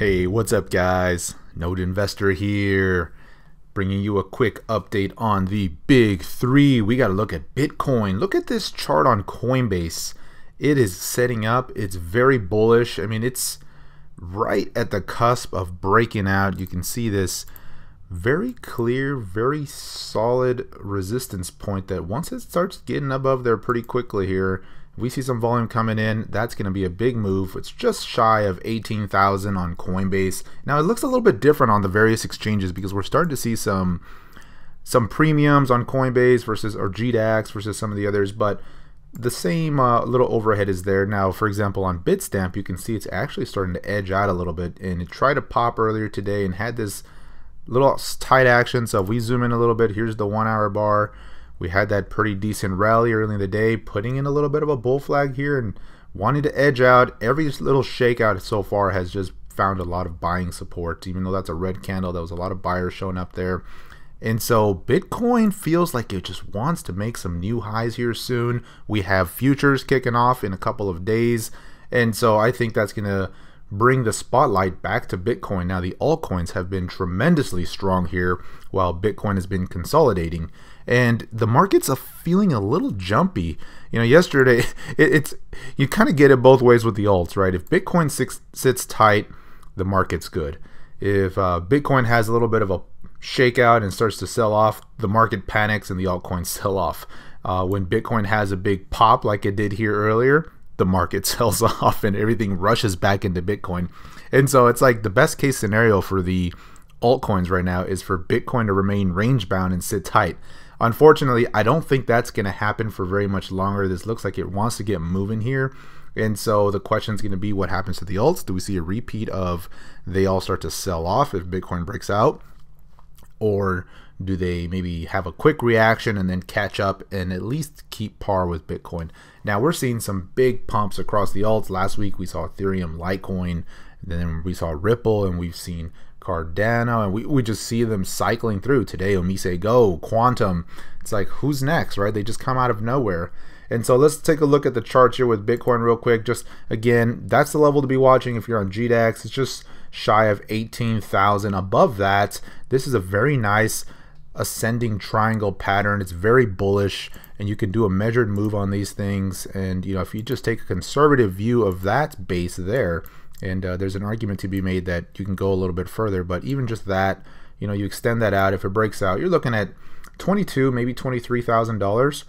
Hey, what's up guys? Node Investor here, bringing you a quick update on the big three. We got to look at Bitcoin. Look at this chart on Coinbase. It is setting up. It's very bullish. I mean, it's right at the cusp of breaking out. You can see this very clear, very solid resistance point that once it starts getting above there pretty quickly here, we see some volume coming in. That's going to be a big move. It's just shy of 18,000 on Coinbase. Now it looks a little bit different on the various exchanges because we're starting to see some premiums on Coinbase versus or GDAX versus some of the others, but the same little overhead is there. Now, for example, on Bitstamp, you can see it's actually starting to edge out a little bit, and it tried to pop earlier today and had this little tight action. So if we zoom in a little bit, here's the 1 hour bar. We had that pretty decent rally early in the day, putting in a little bit of a bull flag here and wanting to edge out. Every little shakeout so far has just found a lot of buying support, even though that's a red candle. There was a lot of buyers showing up there. And so Bitcoin feels like it just wants to make some new highs here soon. We have futures kicking off in a couple of days. And so I think that's going to bring the spotlight back to Bitcoin. Now, the altcoins have been tremendously strong here while Bitcoin has been consolidating. And the markets are feeling a little jumpy. You know, yesterday, it's you kind of get it both ways with the alts, right? If Bitcoin sits tight, the market's good. If Bitcoin has a little bit of a shakeout and starts to sell off, the market panics and the altcoins sell off. When Bitcoin has a big pop like it did here earlier, the market sells off and everything rushes back into Bitcoin. And so it's like the best case scenario for the altcoins right now is for Bitcoin to remain range bound and sit tight. Unfortunately, I don't think that's going to happen for very much longer. This looks like it wants to get moving here. And so the question is going to be what happens to the alts. Do we see a repeat of they all start to sell off if Bitcoin breaks out? Or do they maybe have a quick reaction and then catch up and at least keep par with Bitcoin? Now we're seeing some big pumps across the alts. Last week we saw Ethereum, Litecoin, then we saw Ripple, and we've seen Cardano, and we just see them cycling through. Today, OmiseGo QTUM. It's like, who's next, right? They just come out of nowhere. And so let's take a look at the charts here with Bitcoin real quick. Just again, that's the level to be watching if you're on GDAX. It's just shy of 18,000. Above that, this is a very nice ascending triangle pattern. It's very bullish, and you can do a measured move on these things. And you know, if you just take a conservative view of that base there, and there's an argument to be made that you can go a little bit further, but even just that, you know, you extend that out. If it breaks out, you're looking at $22,000, maybe $23,000,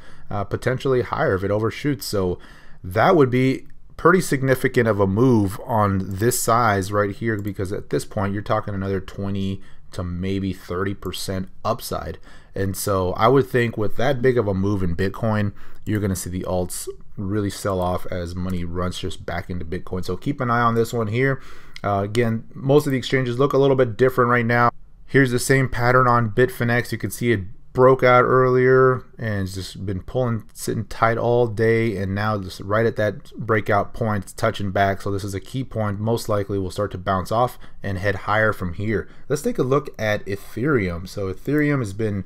potentially higher if it overshoots. So that would be pretty significant of a move on this size right here, because at this point you're talking another 20 to maybe 30% upside. And so I would think with that big of a move in Bitcoin, you're going to see the alts really sell off as money runs just back into Bitcoin. So keep an eye on this one here. Again, most of the exchanges look a little bit different right now. Here's the same pattern on Bitfinex. You can see it broke out earlier and it's just been sitting tight all day, and now just right at that breakout point, it's touching back. So this is a key point. Most likely will start to bounce off and head higher from here. Let's take a look at Ethereum. So Ethereum has been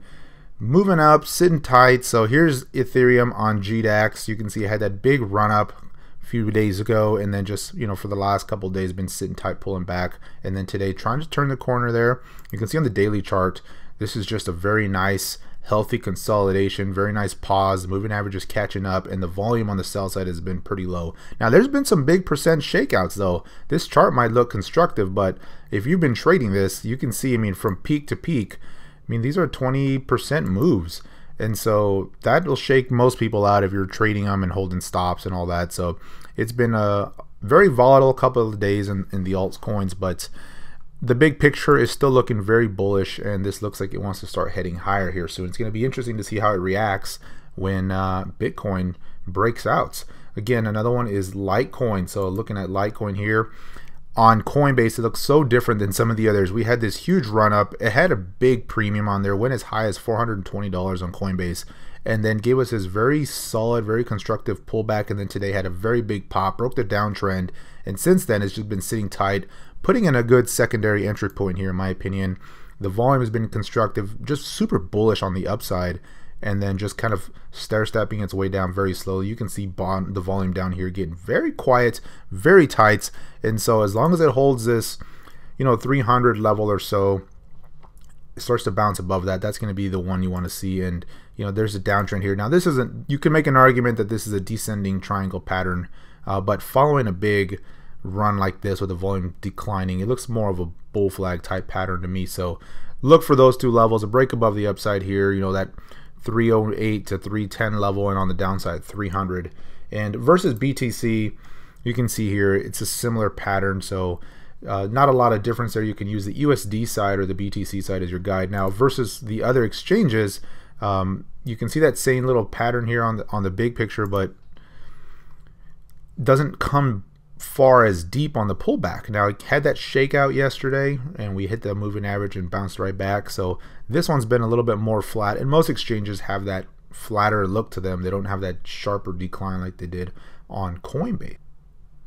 moving up, sitting tight. So here's Ethereum on GDAX. You can see it had that big run up a few days ago, and then just, you know, for the last couple of days been sitting tight, pulling back, and then today trying to turn the corner there. You can see on the daily chart, this is just a very nice healthy consolidation, very nice pause. The moving average is catching up, and the volume on the sell side has been pretty low. Now there's been some big percent shakeouts though. This chart might look constructive, but if you've been trading this, you can see, I mean, from peak to peak, I mean, these are 20% moves. And so that will shake most people out if you're trading them and holding stops and all that. So it's been a very volatile couple of days in the altcoins, but the big picture is still looking very bullish, and this looks like it wants to start heading higher here soon. It's going to be interesting to see how it reacts when Bitcoin breaks out. Again, another one is Litecoin. So looking at Litecoin here on Coinbase, it looks so different than some of the others. We had this huge run up. It had a big premium on there, went as high as $420 on Coinbase, and then gave us this very solid, very constructive pullback, and then today had a very big pop, broke the downtrend, and since then it's just been sitting tight, putting in a good secondary entry point here in my opinion. The volume has been constructive, just super bullish on the upside, and then just kind of stair-stepping its way down very slowly. You can see the volume down here getting very quiet, very tight, and so as long as it holds this 300 level or so, it starts to bounce above that, that's going to be the one you want to see. And there's a downtrend here. Now this isn't, you can make an argument that this is a descending triangle pattern, but following a big run like this with the volume declining, it looks more of a bull flag type pattern to me. So look for those two levels, a break above the upside here, that 308 to 310 level, and on the downside 300. And versus BTC, you can see here it's a similar pattern. So not a lot of difference there. You can use the USD side or the BTC side as your guide. Now versus the other exchanges, you can see that same little pattern here on the big picture, but doesn't come far as deep on the pullback. Now it had that shakeout yesterday, and we hit the moving average and bounced right back. So this one's been a little bit more flat, and most exchanges have that flatter look to them. They don't have that sharper decline like they did on Coinbase.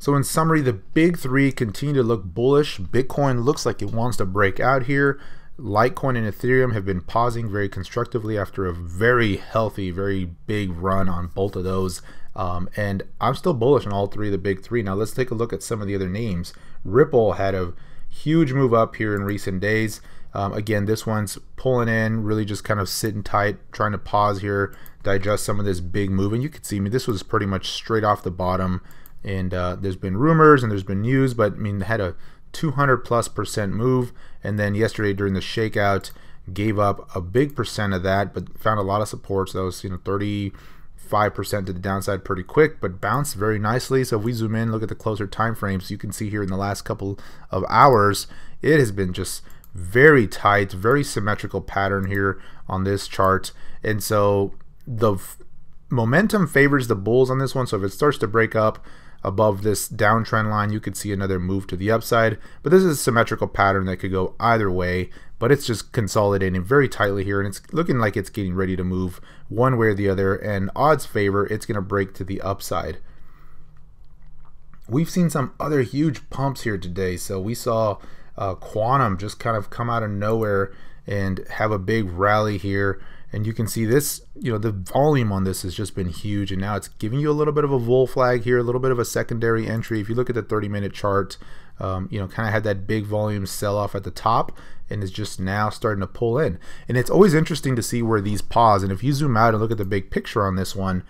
So in summary, the big three continue to look bullish. Bitcoin looks like it wants to break out here. Litecoin and Ethereum have been pausing very constructively after a very healthy, very big run on both of those. And I'm still bullish on all three of the big three. Now let's take a look at some of the other names. Ripple had a huge move up here in recent days. Again, this one's pulling in, really just kind of sitting tight, trying to pause here, digest some of this big move. And you can see, this was pretty much straight off the bottom. And there's been rumors and there's been news, but it had a 200+% move, and then yesterday during the shakeout gave up a big percent of that, but found a lot of support. So that was 35% to the downside pretty quick, but bounced very nicely. So if we zoom in, look at the closer time frames, you can see here in the last couple of hours, it has been just very tight, very symmetrical pattern here on this chart. And so the momentum favors the bulls on this one. So if it starts to break up above this downtrend line, you could see another move to the upside. But this is a symmetrical pattern that could go either way, but it's just consolidating very tightly here, and it's looking like it's getting ready to move one way or the other, and odds favor it's going to break to the upside. We've seen some other huge pumps here today. So we saw Quantum just kind of come out of nowhere and have a big rally here. And you can see this, the volume on this has just been huge, and now it's giving you a little bit of a bull flag here, a little bit of a secondary entry. If you look at the 30-minute chart, kind of had that big volume sell off at the top, and is just now starting to pull in. And it's always interesting to see where these pause. And if you zoom out and look at the big picture on this one,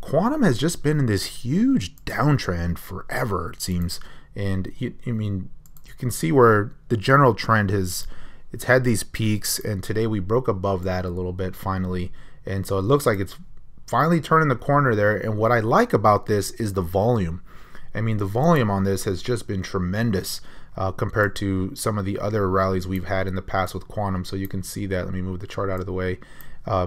Quantum has just been in this huge downtrend forever, it seems. And you can see where the general trend has. It's had these peaks, and today we broke above that a little bit finally, and so it looks like it's finally turning the corner there. And what I like about this is the volume. The volume on this has just been tremendous compared to some of the other rallies we've had in the past with Quantum. So you can see that. Let me move the chart out of the way.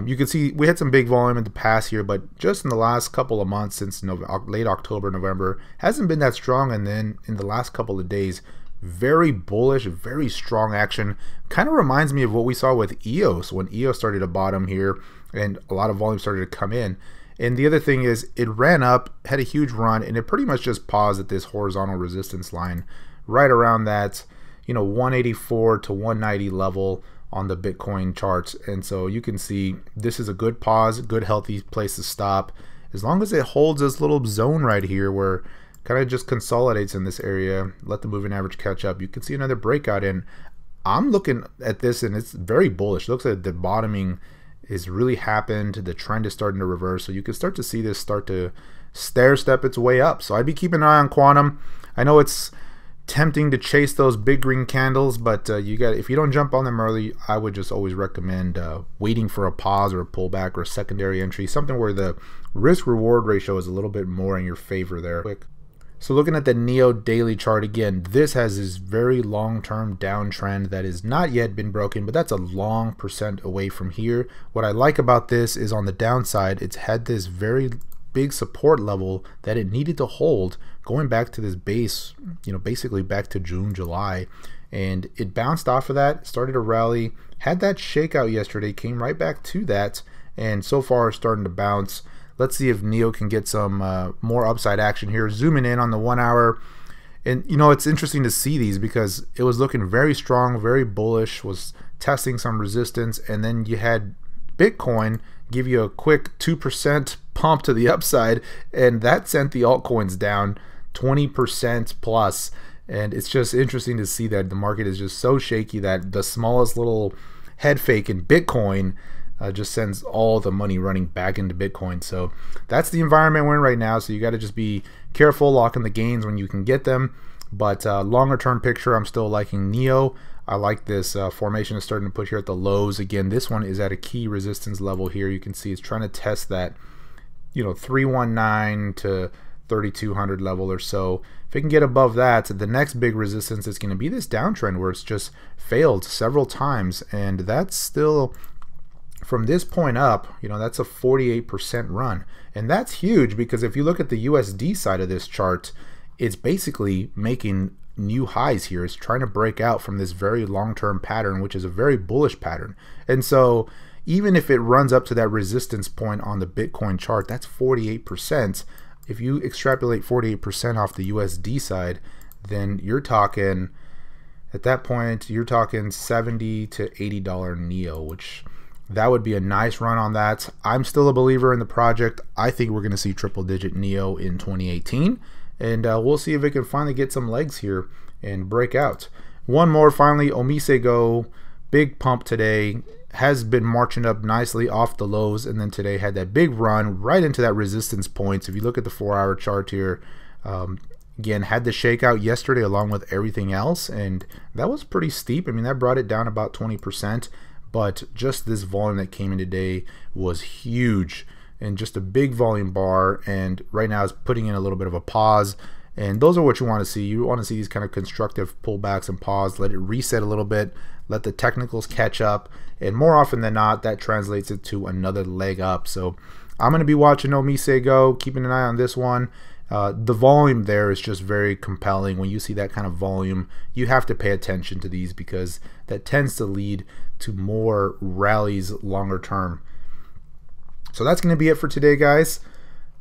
You can see we had some big volume in the past here, but just in the last couple of months, since late October, November, hasn't been that strong. And then in the last couple of days, very bullish, very strong action. Kind of reminds me of what we saw with EOS when EOS started to bottom here and a lot of volume started to come in. And the other thing is it ran up, had a huge run, and it pretty much just paused at this horizontal resistance line right around that 184 to 190 level on the Bitcoin charts. And so you can see this is a good pause, good healthy place to stop, as long as it holds this little zone right here where kind of just consolidates in this area, let the moving average catch up. You can see another breakout, and I'm looking at this and it's very bullish. It looks like the bottoming has really happened. The trend is starting to reverse, so you can start to see this start to stair step its way up. So I'd be keeping an eye on Quantum. I know it's tempting to chase those big green candles, but if you don't jump on them early, I would just always recommend waiting for a pause or a pullback or a secondary entry, something where the risk reward ratio is a little bit more in your favor there. So looking at the Neo daily chart again, this has this very long-term downtrend that has not yet been broken, but that's a long percent away from here. What I like about this is on the downside, it's had this very big support level that it needed to hold going back to this base, basically back to June, July. And it bounced off of that, started to rally, had that shakeout yesterday, came right back to that, and so far it's starting to bounce. Let's see if Neo can get some more upside action here. Zooming in on the 1 hour. And it's interesting to see these because it was looking very strong, very bullish, was testing some resistance, and then you had Bitcoin give you a quick 2% pump to the upside, and that sent the altcoins down 20% plus. And it's just interesting to see that the market is just so shaky that the smallest little head fake in Bitcoin just sends all the money running back into Bitcoin. So that's the environment we're in right now. So you got to just be careful, lock in the gains when you can get them. But longer term picture, I'm still liking NEO. I like this formation is starting to push here at the lows. Again, this one is at a key resistance level here. You can see it's trying to test that, 319 to 3200 level or so. If it can get above that, the next big resistance is going to be this downtrend where it's just failed several times, and that's still from this point up, that's a 48% run. And that's huge because if you look at the USD side of this chart, it's basically making new highs here. It's trying to break out from this very long-term pattern, which is a very bullish pattern. And so even if it runs up to that resistance point on the Bitcoin chart, that's 48%. If you extrapolate 48% off the USD side, then you're talking, at that point, you're talking $70 to $80 NEO, which that would be a nice run on that. I'm still a believer in the project. I think we're going to see triple-digit NEO in 2018, and we'll see if it can finally get some legs here and break out. One more, finally, OmiseGo, big pump today, has been marching up nicely off the lows, and then today had that big run right into that resistance point. If you look at the 4-hour chart here, again, had the shakeout yesterday along with everything else, and that was pretty steep. I mean, that brought it down about 20%, but just this volume that came in today was huge, and just a big volume bar, and right now is putting in a little bit of a pause. And those are what you want to see. You want to see these kind of constructive pullbacks and pause, let it reset a little bit, let the technicals catch up, and more often than not, that translates it to another leg up. So I'm going to be watching OmiseGo, keeping an eye on this one. The volume there is just very compelling. When you see that kind of volume, you have to pay attention to these because that tends to lead to more rallies longer term. So that's going to be it for today, guys.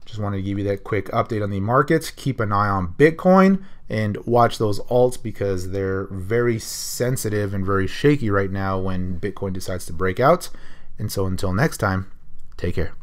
Just wanted to give you that quick update on the markets. Keep an eye on Bitcoin and watch those alts because they're very sensitive and very shaky right now when Bitcoin decides to break out. And so until next time, take care.